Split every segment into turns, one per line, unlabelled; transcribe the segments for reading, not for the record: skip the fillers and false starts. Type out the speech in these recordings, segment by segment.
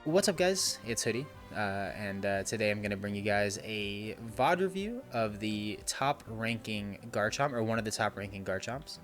What's up, guys? It's Hoodie, and today I'm going to bring you guys a VOD review of the top ranking Garchomp, or one of the top ranking Garchomps.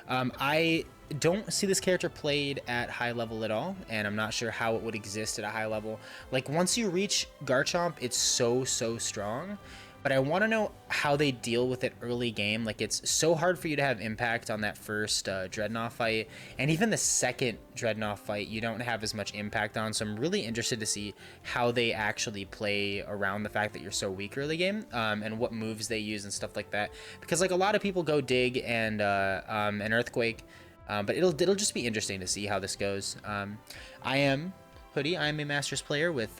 I don't see this character played at high level at all, and I'm not sure how it would exist at a high level. Like, once you reach Garchomp, it's so strong. But I want to know how they deal with it early game. Like, it's so hard for you to have impact on that first Dreadnought fight, and even the second Dreadnought fight you don't have as much impact on. So I'm really interested to see how they actually play around the fact that you're so weak early game, and what moves they use and stuff like that. Because like a lot of people go Dig and an Earthquake, but it'll just be interesting to see how this goes. I am Hoodie. I am a Masters player with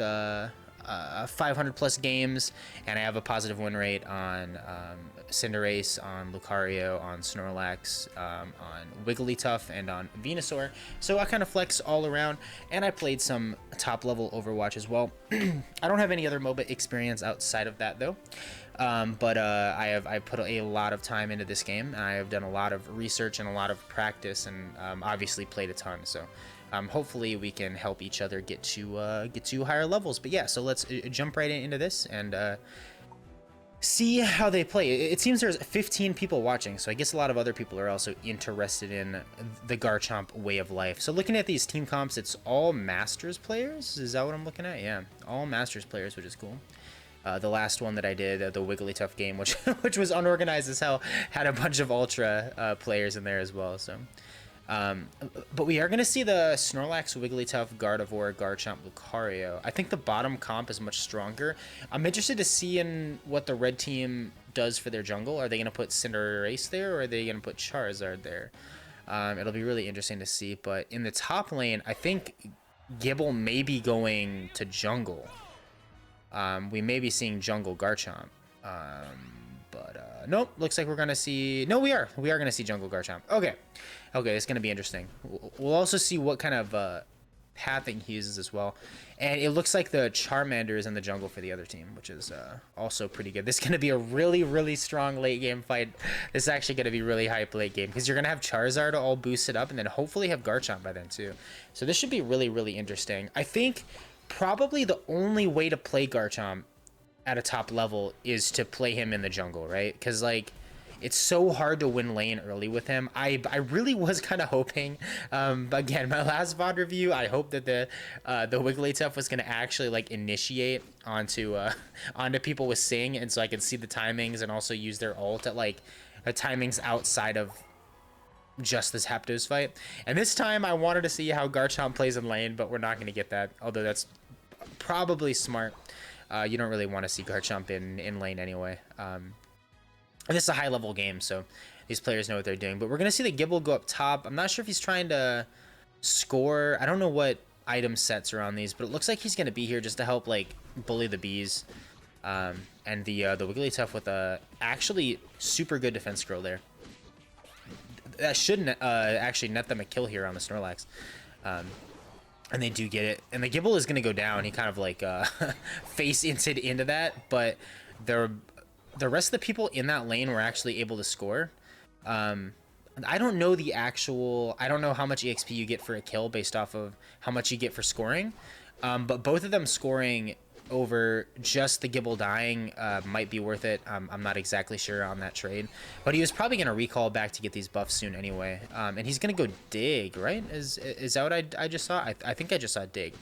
500 plus games, and I have a positive win rate on Cinderace, on Lucario, on Snorlax, on Wigglytuff, and on Venusaur. So I kind of flex all around, and I played some top level Overwatch as well. I don't have any other MOBA experience outside of that though. But I put a lot of time into this game, and I have done a lot of research and a lot of practice, and obviously played a ton. So hopefully we can help each other get to higher levels. But yeah, so let's jump right into this and see how they play. It seems there's 15 people watching, so I guess a lot of other people are also interested in the Garchomp way of life. So looking at these team comps, it's all Masters players. Is that what I'm looking at? Yeah, all Masters players, which is cool. The last one that I did, the Wigglytuff game, which was unorganized as hell, had a bunch of Ultra players in there as well. So, but we are going to see the Snorlax, Wigglytuff, Gardevoir, Garchomp, Lucario. I think the bottom comp is much stronger. I'm interested to see in what the red team does for their jungle. Are they going to put Cinderace there, or are they going to put Charizard there? It'll be really interesting to see. But in the top lane, I think Gibble may be going to jungle. We may be seeing jungle Garchomp. But nope, looks like we're gonna see. No, we are gonna see jungle Garchomp. Okay, it's gonna be interesting. We'll also see what kind of pathing he uses as well. And it looks like the Charmander is in the jungle for the other team, which is also pretty good. This is gonna be a really strong late game fight. This is actually gonna be really hype late game, because you're gonna have Charizard all boosted up, and then hopefully have Garchomp by then too. So this should be really interesting. I think probably the only way to play Garchomp at a top level is to play him in the jungle, right? Because like, it's so hard to win lane early with him. I really was kind of hoping, again, my last VOD review, I hope that the Wigglytuff was going to actually like initiate onto people with Sing, and so I could see the timings and also use their ult at like timings outside of just this Zapdos fight. And this time I wanted to see how Garchomp plays in lane, but we're not going to get that, although that's probably smart. You don't really want to see Garchomp in lane anyway. And this is a high level game, so these players know what they're doing. But we're going to see the Gibble go up top. I'm not sure if he's trying to score. I don't know what item sets are on these, but it looks like he's going to be here just to help like bully the bees. And the Wigglytuff with a actually super good defense scroll there. That should actually net them a kill here on the Snorlax. And they do get it. And the Gibble is going to go down. He kind of like face into that. But the rest of the people in that lane were actually able to score. I don't know I don't know how much EXP you get for a kill based off of how much you get for scoring. But both of them scoring over just the Gibble dying might be worth it. I'm not exactly sure on that trade, but he was probably going to recall back to get these buffs soon anyway. And he's going to go Dig, right? Is that what I just saw? I think I just saw Dig.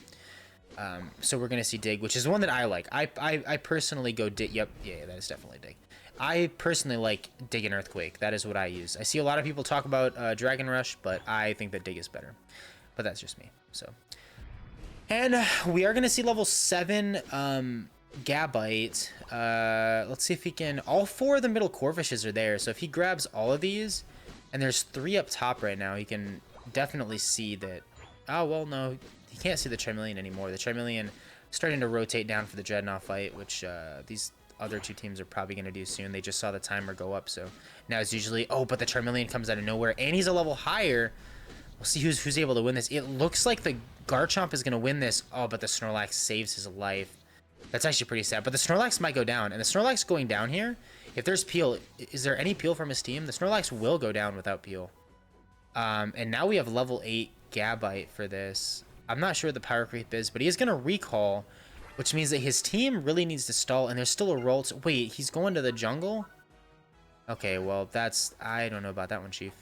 So we're going to see Dig, which is the one that I like. I personally go Dig. Yep, yeah, that is definitely Dig. I personally like Dig and Earthquake. That is what I use. I see a lot of people talk about Dragon Rush, but I think that Dig is better. But that's just me. So. And we are going to see level 7 Gabite. Let's see if he can... All 4 of the middle Corvishes are there. So if he grabs all of these, and there's 3 up top right now, he can definitely see that... Oh, well, no. He can't see the Charmeleon anymore. The Charmeleon starting to rotate down for the Dreadnought fight, which these other 2 teams are probably going to do soon. They just saw the timer go up, so now it's usually... Oh, but the Charmeleon comes out of nowhere, and he's a level higher. We'll see who's able to win this. It looks like the Garchomp is going to win this. Oh, but the Snorlax saves his life. That's actually pretty sad. But the Snorlax might go down. And the Snorlax going down here, if there's Peel, is there any Peel from his team? The Snorlax will go down without Peel. And now we have level 8 Gabite for this. I'm not sure what the power creep is, but he is going to recall, which means that his team really needs to stall, and there's still a roll to... Wait, he's going to the jungle? Okay, well, that's... I don't know about that one, Chief.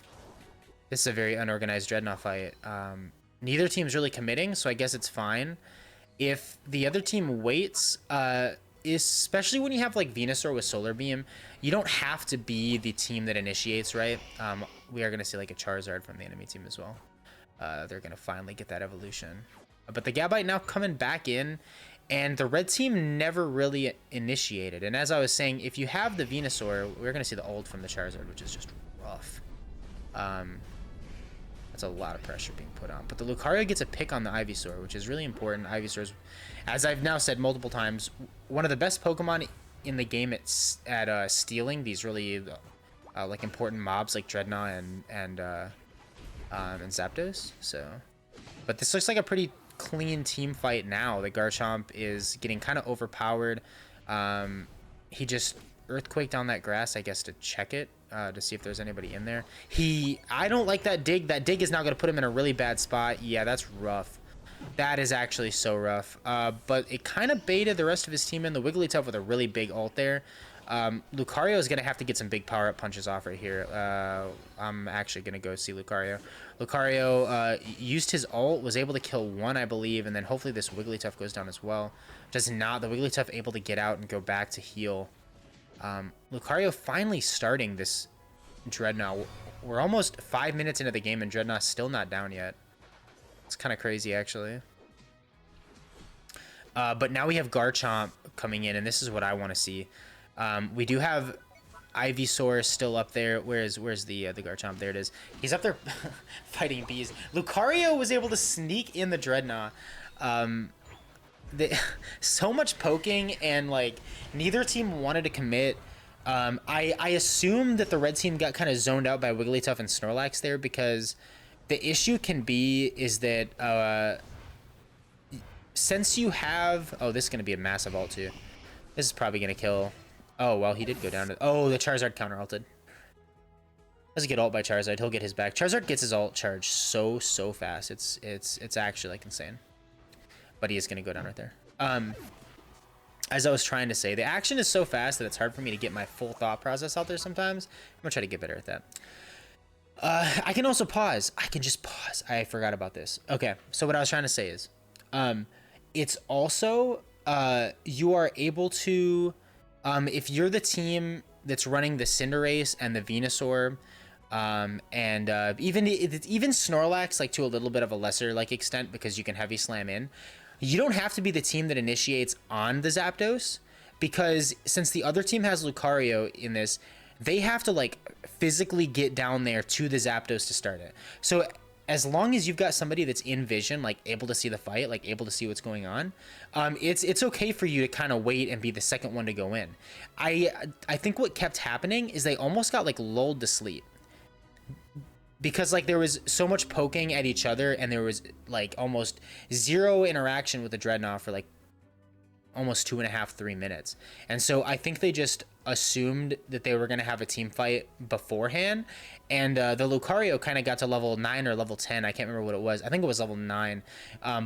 This is a very unorganized Dreadnought fight. Neither team's really committing, so I guess it's fine. If the other team waits, especially when you have, like, Venusaur with Solar Beam, you don't have to be the team that initiates, right? We are going to see, like, a Charizard from the enemy team as well. They're going to finally get that evolution. But the Gabite now coming back in, and the red team never really initiated. And as I was saying, if you have the Venusaur, we're going to see the ult from the Charizard, which is just rough. That's a lot of pressure being put on. But the Lucario gets a pick on the Ivysaur, which is really important. Ivysaur's, as I've now said multiple times, one of the best Pokemon in the game at stealing these really like important mobs like Dreadnought and Zapdos. So, but this looks like a pretty clean team fight now. The Garchomp is getting kind of overpowered. He just earthquaked on that grass, I guess, to check it, to see if there's anybody in there. I don't like that dig. That dig is now going to put him in a really bad spot. Yeah, that's rough. That is actually so rough. But it kind of baited the rest of his team in. The Wigglytuff with a really big ult there. Lucario is going to have to get some big power-up punches off right here. I'm actually going to go see Lucario. Lucario used his ult, was able to kill one, I believe, and then hopefully this Wigglytuff goes down as well. Does not. The Wigglytuff able to get out and go back to heal. Lucario finally starting this Dreadnought. We're almost 5 minutes into the game and Dreadnought's still not down yet. It's kind of crazy, actually. But now we have Garchomp coming in, and this is what I want to see. We do have Ivysaur still up there. Where's the Garchomp? There it is. He's up there fighting bees. Lucario was able to sneak in the Dreadnought. So much poking, and like neither team wanted to commit. I assume that the red team got kind of zoned out by Wigglytuff and Snorlax there, because the issue can be is that since you have... Oh, this is going to be a massive ult too. This is probably going to kill... Oh, well, he did go down to... Oh, the Charizard counter-ulted. Let's get ult by Charizard. He'll get his back. Charizard gets his ult charged so fast. It's actually, like, insane. But he is going to go down right there. As I was trying to say, the action is so fast that it's hard for me to get my full thought process out there sometimes. I'm going to try to get better at that. I can also pause. I can just pause. I forgot about this. Okay, so what I was trying to say is, it's also, you are able to, if you're the team that's running the Cinderace and the Venusaur, and even Snorlax, like to a little bit of a lesser like extent, because you can heavy slam in, you don't have to be the team that initiates on the Zapdos, because since the other team has Lucario in this, they have to like physically get down there to the Zapdos to start it. So as long as you've got somebody that's in vision, like able to see the fight, like able to see what's going on, it's okay for you to kind of wait and be the second one to go in. I think what kept happening is they almost got like lulled to sleep, because like there was so much poking at each other, and there was like almost zero interaction with the Dreadnought for like almost 2.5-3 minutes. And so I think they just assumed that they were going to have a team fight beforehand, and the Lucario kind of got to level 9 or level 10. I can't remember what it was. I think it was level 9.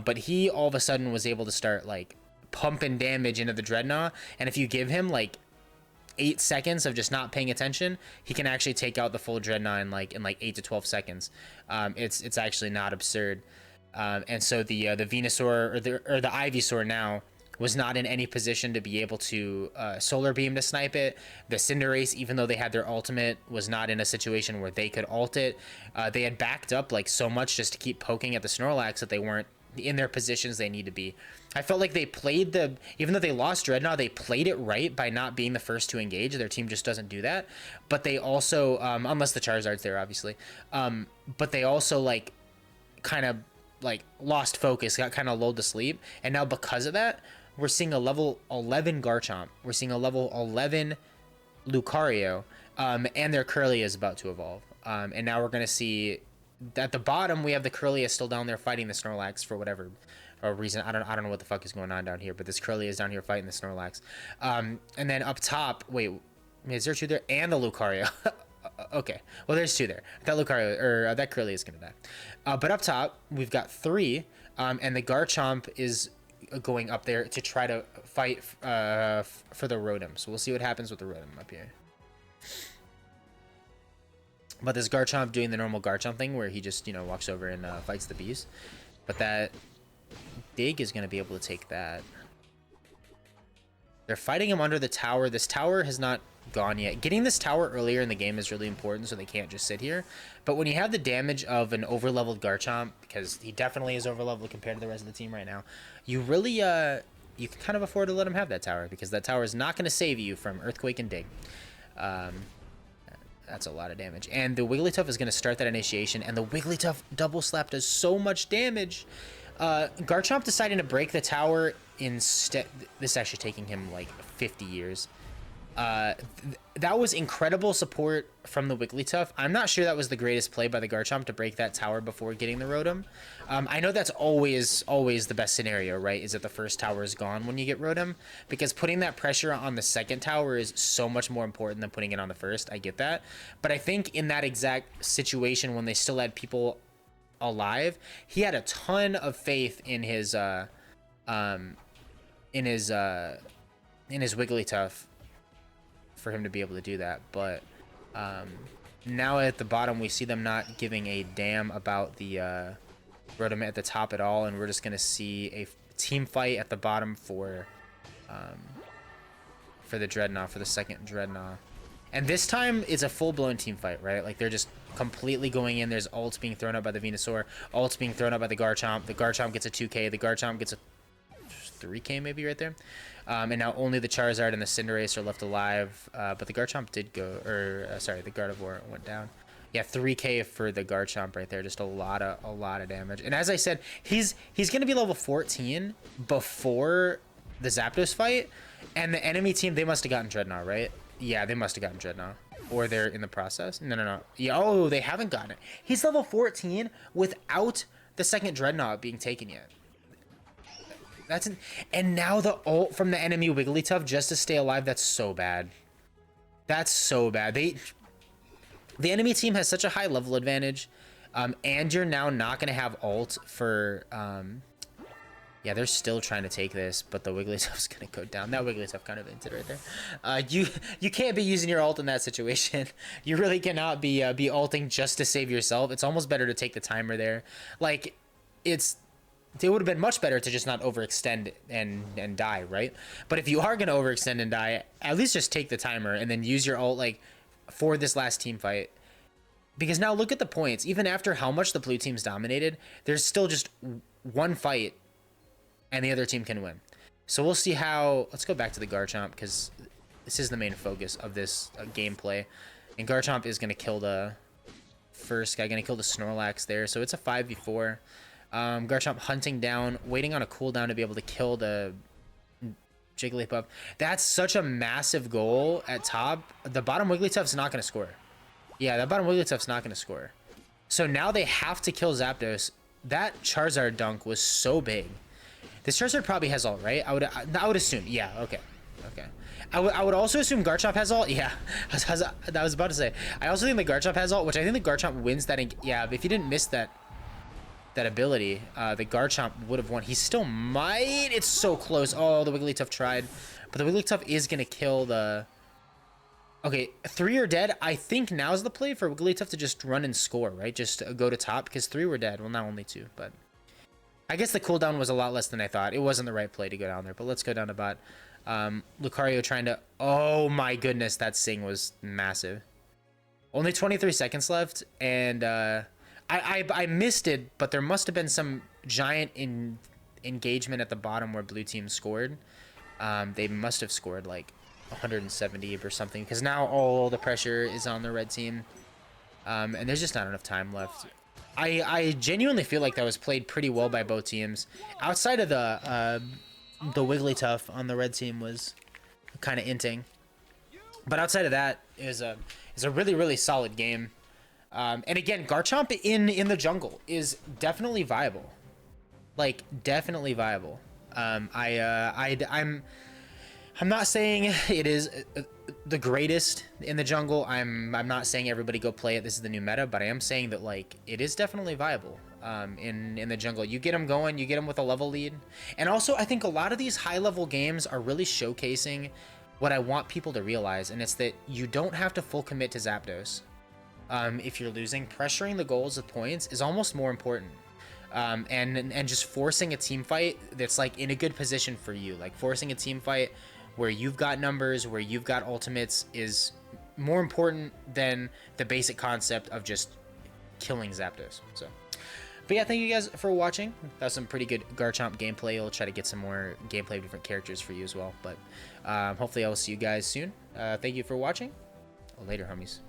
But he all of a sudden was able to start like pumping damage into the Dreadnought, and if you give him like 8 seconds of just not paying attention, he can actually take out the full Dreadnought in like 8 to 12 seconds. It's actually not absurd. And so the Venusaur or the Ivysaur now was not in any position to be able to Solar Beam to snipe it. The Cinderace, even though they had their ultimate, was not in a situation where they could ult it. They had backed up like so much just to keep poking at the Snorlax that they weren't in their positions they need to be. I felt like they played even though they lost Dreadnought, they played it right by not being the first to engage. Their team just doesn't do that. But they also, unless the Charizard's there, obviously, but they also like kind of like lost focus, got kind of lulled to sleep. And now because of that, we're seeing a level 11 Garchomp. We're seeing a level 11 Lucario, and their Curlie is about to evolve. And now we're going to see at the bottom, we have the Curlie is still down there fighting the Snorlax for whatever reason. I don't know what the fuck is going on down here, but this Curlie is down here fighting the Snorlax. And then up top, wait, is there two there? And the Lucario. Okay, well, there's two there. That Lucario, or that Curlie is going to die. But up top, we've got 3. And the Garchomp is going up there to try to fight for the Rotom. So we'll see what happens with the Rotom up here. But this Garchomp doing the normal Garchomp thing where he just, you know, walks over and fights the bees. But that Dig is going to be able to take that. They're fighting him under the tower. This tower has not gone yet. Getting this tower earlier in the game is really important so they can't just sit here. But when you have the damage of an overleveled Garchomp, because he definitely is overleveled compared to the rest of the team right now, you really, you can kind of afford to let him have that tower because that tower is not going to save you from Earthquake and Dig. That's a lot of damage. And the Wigglytuff is going to start that initiation, and the Wigglytuff double slap does so much damage. Garchomp deciding to break the tower instead. This is actually taking him like 50 years. That was incredible support from the Wigglytuff. I'm not sure that was the greatest play by the Garchomp to break that tower before getting the Rotom. I know that's always the best scenario, right? Is that the first tower is gone when you get Rotom, because putting that pressure on the second tower is so much more important than putting it on the first. I get that, but I think in that exact situation when they still had people alive, he had a ton of faith in his Wigglytuff for him to be able to do that. But now at the bottom we see them not giving a damn about the Rotom at the top at all, and we're just gonna see a team fight at the bottom for the Dreadnought, for the second Dreadnought. And this time it's a full-blown team fight, right? Like they're just completely going in. There's ults being thrown up by the Venusaur, ults being thrown up by the Garchomp. The Garchomp gets a 2k, the Garchomp gets a 3k maybe right there. And now only the Charizard and the Cinderace are left alive. But the Garchomp did go, sorry, the Gardevoir went down. Yeah, 3k for the Garchomp right there. Just a lot of damage. And as I said, he's gonna be level 14 before the Zapdos fight. And the enemy team, they must have gotten Dreadnought, right? Yeah, they must have gotten Dreadnought. Or they're in the process. No. Yeah, oh, they haven't gotten it. He's level 14 without the second Dreadnought being taken yet. And now the ult from the enemy Wigglytuff just to stay alive. That's so bad. That's so bad. The enemy team has such a high level advantage, and you're now not going to have ult for... yeah, they're still trying to take this, but the Wigglytuff's going to go down. That Wigglytuff kind of inted right there. You can't be using your ult in that situation. You really cannot be ulting just to save yourself. It's almost better to take the timer there. Like, it would have been much better to just not overextend and die, right? But if you are going to overextend and die, at least just take the timer and then use your ult like for this last team fight. Because now look at the points. Even after how much the blue team's dominated, there's still just one fight and the other team can win. So we'll see how... Let's go back to the Garchomp because this is the main focus of this gameplay. And Garchomp is going to kill the first guy, going to kill the Snorlax there. So it's a 5v4. Garchomp hunting down, waiting on a cooldown to be able to kill the Jigglypuff. That's such a massive goal at top. The bottom Wigglytuff's not going to score. Yeah, that bottom Wigglytuff's not going to score. So now they have to kill Zapdos. That Charizard dunk was so big. This Charizard probably has ult, right? I would assume. Yeah, okay. I would also assume Garchomp has ult. Yeah, I was about to say. I also think the Garchomp has ult, which I think the Garchomp wins that. Yeah, if he didn't miss that ability, the Garchomp would have won. He still might. It's so close. Oh, the Wigglytuff tried. But the Wigglytuff is going to kill the... Okay, 3 are dead. I think now's the play for Wigglytuff to just run and score, right? Just go to top, because 3 were dead. Well, now only 2, but... I guess the cooldown was a lot less than I thought. It wasn't the right play to go down there, but let's go down to bot. Lucario trying to... Oh my goodness, that Sing was massive. Only 23 seconds left, and... I missed it, but there must have been some giant engagement at the bottom where blue team scored. They must have scored like 170 or something, because now all the pressure is on the red team. And there's just not enough time left. I genuinely feel like that was played pretty well by both teams. Outside of the Wigglytuff on the red team was kind of inting. But outside of that, it was a really solid game. And again, Garchomp in the jungle is definitely viable. Like, definitely viable. I'm not saying it is the greatest in the jungle. I'm not saying everybody go play it. This is the new meta, but I am saying that, like, it is definitely viable. in the jungle. You get them going, you get them with a level lead. And also, I think a lot of these high-level games are really showcasing what I want people to realize, and it's that you don't have to full commit to Zapdos. If you're losing, pressuring the goals with points is almost more important. And just forcing a team fight that's like in a good position for you, like forcing a team fight where you've got numbers, where you've got ultimates, is more important than the basic concept of just killing Zapdos. So, but yeah, thank you guys for watching. That was some pretty good Garchomp gameplay. I'll try to get some more gameplay of different characters for you as well. But hopefully I will see you guys soon. Thank you for watching. Later, homies.